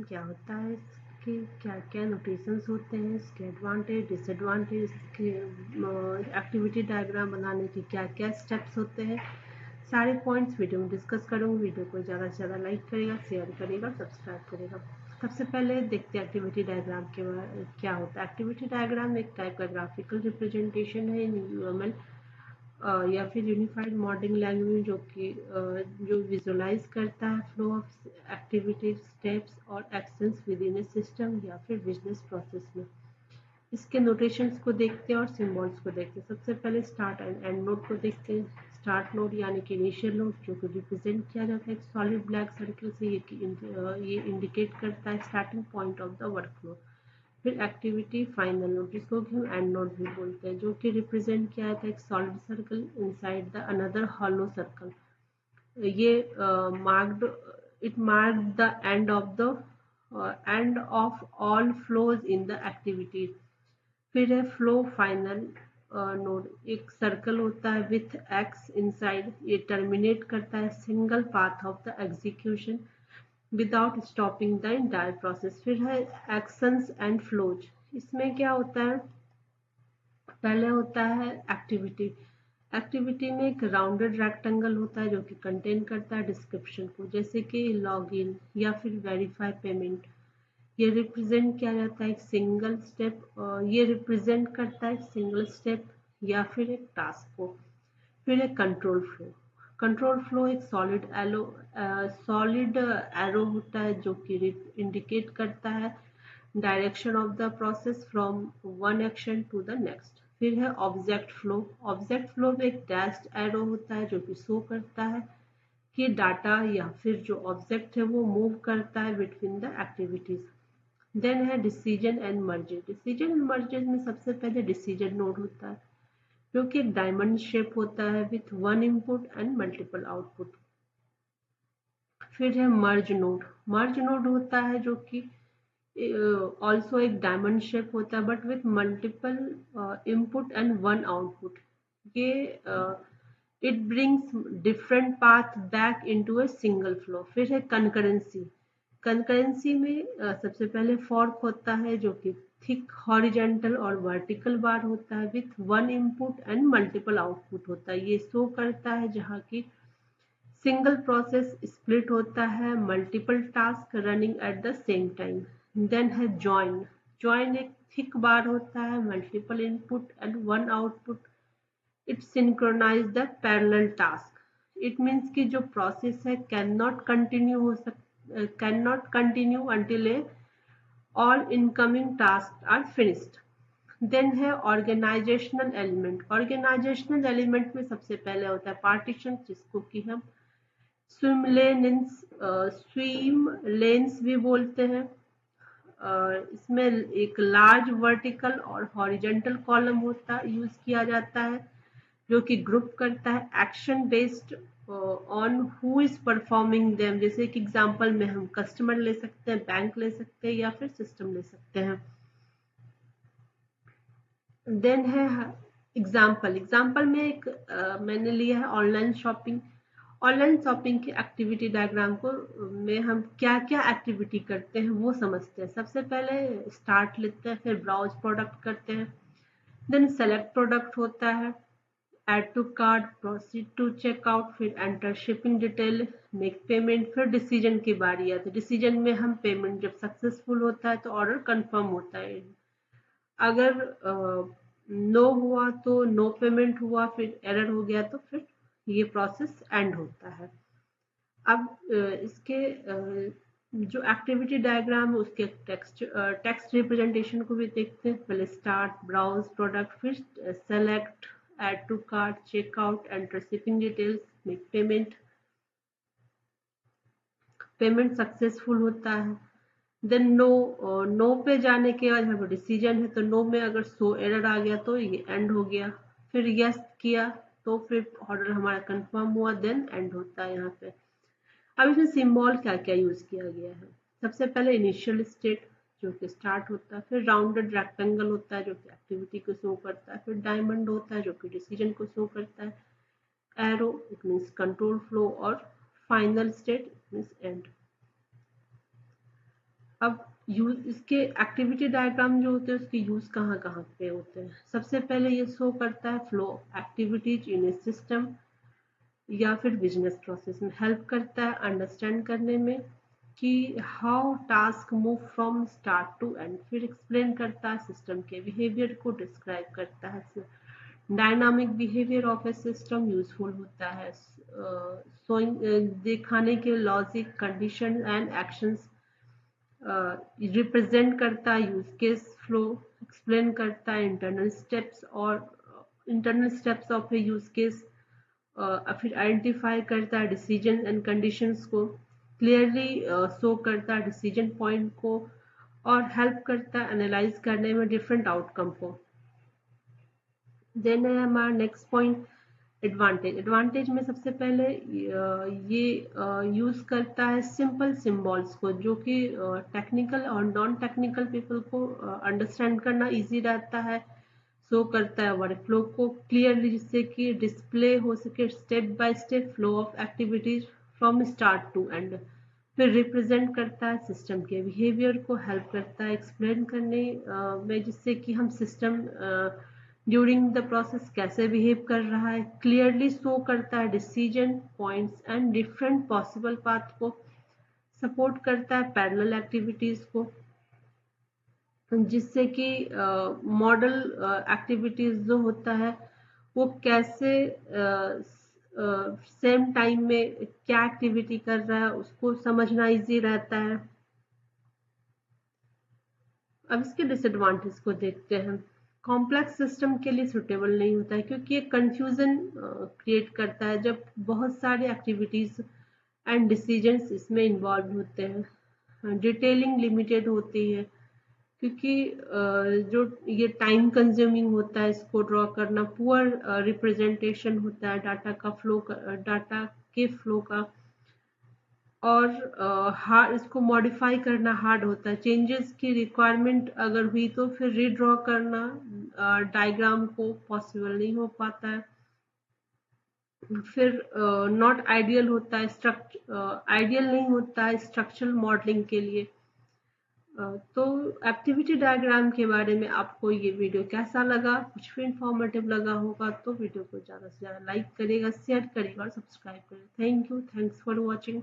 क्या होता है, इसके क्या क्या नोटेशंस होते हैं, इसके एडवांटेज डिसएडवांटेज, इसके एक्टिविटी डायग्राम बनाने के क्या क्या स्टेप्स होते हैं, सारे पॉइंट्स वीडियो में डिस्कस करूँगी। वीडियो को ज़्यादा से ज़्यादा लाइक करेगा, शेयर करेगा, सब्सक्राइब करेगा। सबसे पहले देखते हैं एक्टिविटी डायग्राम के बारे क्या होता है। एक्टिविटी डायग्राम एक टाइप का ग्राफिकल रिप्रेजेंटेशन है इन यूएमएल या फिर यूनिफाइड मॉडलिंग लैंग्वेज जो विजुलाइज करता है फ्लो ऑफ एक्टिविटीज, स्टेप्स और actions with in A system या फिर बिजनेस प्रोसेस में। इसके नोटेशंस को देखते हैं और सिंबल्स को देखते हैं। सबसे पहले स्टार्ट एंड एंड नोड को देखते हैं। स्टार्ट नोड यानी कि इनिशियल नोड जो कि रिप्रेजेंट किया जाता है एक सॉलिड ब्लैक सर्कल से, ये इंडिकेट करता है starting point of the work flow. फिर एक्टिविटी फाइनल नोड जिसको कि हम एंड नोड भी बोलते हैं, जो कि रिप्रेजेंट किया जाता है एक solid circle inside the another hollow circle. ये marked the end of all flows in the activities. फिर है फ्लो फाइनल नोड, एक सर्कल होता है विथ एक्स इनसाइड, ये टर्मिनेट करता है single path of the execution without stopping the entire process. फिर है एक्शंस एंड फ्लोज, इसमें क्या होता है, पहले होता है एक्टिविटी। एक्टिविटी में एक राउंडेड रेक्टेंगल होता है जो कि कंटेन करता है डिस्क्रिप्शन को, जैसे कि लॉगिन या फिर वेरीफाई पेमेंट। ये रिप्रेजेंट किया जाता है एक सिंगल स्टेप, ये रिप्रेजेंट करता है सिंगल स्टेप या फिर एक टास्क को। फिर एक कंट्रोल फ्लो। कंट्रोल फ्लो एक सॉलिड एरो होता है जो कि इंडिकेट करता है direction of the process from one action to the next. फिर है ऑब्जेक्ट फ्लो। ऑब्जेक्ट फ्लो में एक डैश्ड एरो होता है जो कि शो करता है कि डाटा या फिर जो ऑब्जेक्ट है वो मूव करता है बिटवीन द एक्टिविटीज। देन है decision and merges. Decision and merges में सबसे पहले डिसीजन नोड होता है जो कि एक डायमंड शेप होता है with one input and multiple output. फिर है मर्ज नोड। मर्ज नोड होता है जो कि ऑल्सो एक डायमंड शेप होता है but with multiple input and one output. ये it brings different path back into a single flow. फिर है कंकरेंसी। कंकरेंसी में सबसे पहले फॉर्क होता है जो कि थिक हॉरिजेंटल और वर्टिकल बार होता है with one input and multiple output होता है। ये शो करता है जहाँ की सिंगल प्रोसेस स्प्लिट होता है multiple task running at the same time. Then है जॉइन। जॉइन एक थिक बार होता है, multiple input and one output. It synchronize the parallel task. It means कि जो प्रोसेस है can not continue until all incoming tasks are finished. Then है organizational element. Organizational element में सबसे पहले होता है पार्टीशन जिसको कि हम स्विम लेन्स भी बोलते हैं। इसमें एक लार्ज वर्टिकल और हॉरिजेंटल कॉलम होता यूज किया जाता है जो कि ग्रुप करता है action based on who is performing them. जैसे कि एग्जांपल में हम कस्टमर ले सकते हैं, बैंक ले सकते हैं या फिर सिस्टम ले सकते हैं। देन है एग्जांपल में एक मैंने लिया है ऑनलाइन शॉपिंग। ऑनलाइन शॉपिंग की एक्टिविटी डायग्राम को में हम क्या क्या एक्टिविटी करते हैं वो समझते हैं। सबसे पहले स्टार्ट लेते हैं, फिर ब्राउज प्रोडक्ट करते हैं, देन सेलेक्ट प्रोडक्ट होता है, add to cart, proceed to checkout, फिर enter shipping detail, make payment. फिर डिसीजन की बारी आती है। डिसीजन में हम पेमेंट जब सक्सेसफुल होता है तो ऑर्डर कंफर्म होता है, अगर नो हुआ तो नो पेमेंट हुआ, फिर एरर हो गया तो फिर ये प्रोसेस एंड होता है। अब इसके जो एक्टिविटी डायग्राम है उसके टेक्स्ट रिप्रेजेंटेशन को भी देखते हैं। पहले स्टार्ट, ब्राउज प्रोडक्ट, फिर select, add to cart, checkout, enter shipping details, make payment. Payment successful होता है। देन नो पे जाने के बाद यहाँ पर डिसीजन है तो नो में अगर सो एरर आ गया तो ये एंड हो गया। फिर यस किया तो फिर ऑर्डर हमारा कंफर्म हुआ, देन एंड होता है यहाँ पे। अब इसमें सिंबल क्या क्या यूज किया गया है। सबसे पहले इनिशियल स्टेट जो कि स्टार्ट होता है, फिर राउंडेड रेक्टेंगल होता है जो कि एक्टिविटी को शो करता है, फिर डायमंड होता है जो कि डिसीजन को शो करता है, arrow it means control flow और final state it means end. अब यूज इसके एक्टिविटी डायग्राम जो होते हैं उसके यूज कहाँ कहाँ पे होते हैं। सबसे पहले ये शो करता है flow activities in A system या फिर बिजनेस प्रोसेस में, हेल्प करता है अंडरस्टैंड करने में कि how task move from start to end, फिर एक्सप्लेन करता है सिस्टम के बिहेवियर को डिस्क्राइब करता है। Dynamic behaviour of a system useful होता है, दिखाने के logic condition and actions represent करता है, यूज केस फ्लो एक्सप्लेन करता है, internal steps of a use case, फिर आइडेंटिफाई करता है डिसीजन एंड कंडीशंस को, क्लियरली शो करता है डिसीजन पॉइंट को, और हेल्प करता है एनालाइज करने में डिफरेंट आउटकम को। देन है हमारा नेक्स्ट पॉइंट एडवांटेज। एडवांटेज में सबसे पहले ये यूज करता है सिंपल सिंबल्स को, जो कि टेक्निकल और नॉन टेक्निकल पीपल को अंडरस्टैंड करना इजी रहता है। शो करता है वर्कफ्लो को क्लियरली, जिससे कि डिस्प्ले हो सके step by step flow of activities from start to end. फिर रिप्रेजेंट करता है सिस्टम के बिहेवियर को, हेल्प करता है एक्सप्लेन करने में, जिससे कि हम सिस्टम ड्यूरिंग द प्रोसेस कैसे बिहेव कर रहा है। क्लियरली शो करता है decision points and different possible path को, सपोर्ट करता है पैरेलल एक्टिविटीज को, जिससे कि मॉडल एक्टिविटीज जो होता है वो कैसे सेम टाइम में क्या एक्टिविटी कर रहा है उसको समझना इजी रहता है। अब इसके डिसएडवांटेज को देखते हैं। कॉम्प्लेक्स सिस्टम के लिए सुटेबल नहीं होता है, क्योंकि ये कंफ्यूजन क्रिएट करता है जब बहुत सारे एक्टिविटीज एंड डिसीजंस इसमें इन्वॉल्व होते हैं। डिटेलिंग लिमिटेड होती है, क्योंकि जो ये टाइम कंज्यूमिंग होता है इसको ड्रॉ करना। पुअर रिप्रेजेंटेशन होता है डाटा के फ्लो का, और इसको मॉडिफाई करना हार्ड होता है। चेंजेस की रिक्वायरमेंट अगर हुई तो फिर रीड्रॉ करना डायग्राम को पॉसिबल नहीं हो पाता है। फिर नॉट आइडियल होता है, आइडियल नहीं होता है स्ट्रक्चरल मॉडलिंग के लिए। तो एक्टिविटी डायग्राम के बारे में आपको ये वीडियो कैसा लगा, कुछ भी इंफॉर्मेटिव लगा होगा तो वीडियो को ज़्यादा से ज़्यादा लाइक करिएगा, शेयर करिएगा और सब्सक्राइब करिएगा। Thank you, thanks for watching.